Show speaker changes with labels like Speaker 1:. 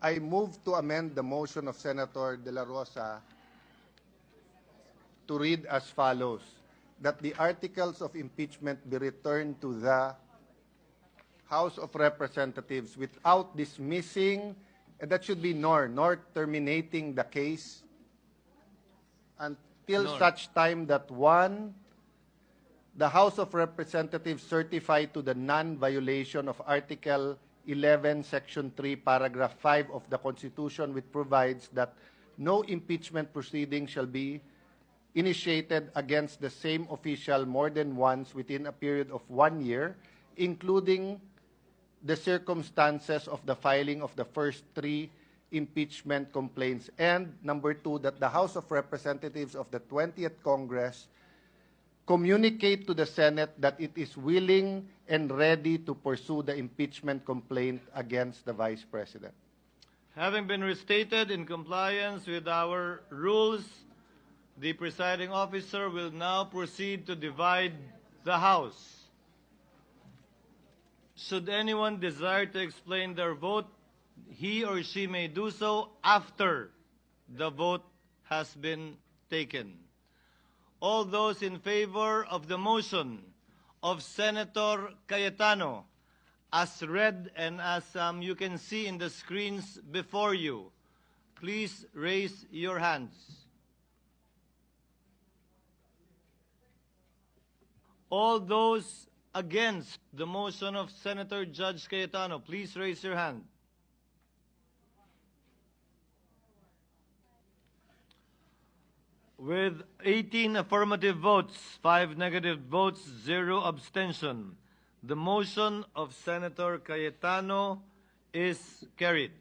Speaker 1: I move to amend the motion of Senator De La Rosa to read as follows, that the articles of impeachment be returned to the House of Representatives without dismissing, and that should be nor terminating the case until such time that one, the House of Representatives certify to the non-violation of Article 11, Section 3, Paragraph 5 of the Constitution, which provides that no impeachment proceeding shall be initiated against the same official more than once within a period of 1 year, including the circumstances of the filing of the first 3 impeachment complaints. And number 2, that the House of Representatives of the 20th Congress communicate to the Senate that it is willing and ready to pursue the impeachment complaint against the Vice President.
Speaker 2: Having been restated in compliance with our rules, the presiding officer will now proceed to divide the House. Should anyone desire to explain their vote, he or she may do so after the vote has been taken. All those in favor of the motion of Senator Cayetano, as read and as you can see in the screens before you, please raise your hands. All those against the motion of Senator Judge Cayetano, please raise your hand. With 18 affirmative votes, 5 negative votes, 0 abstention, the motion of Senator Cayetano is carried.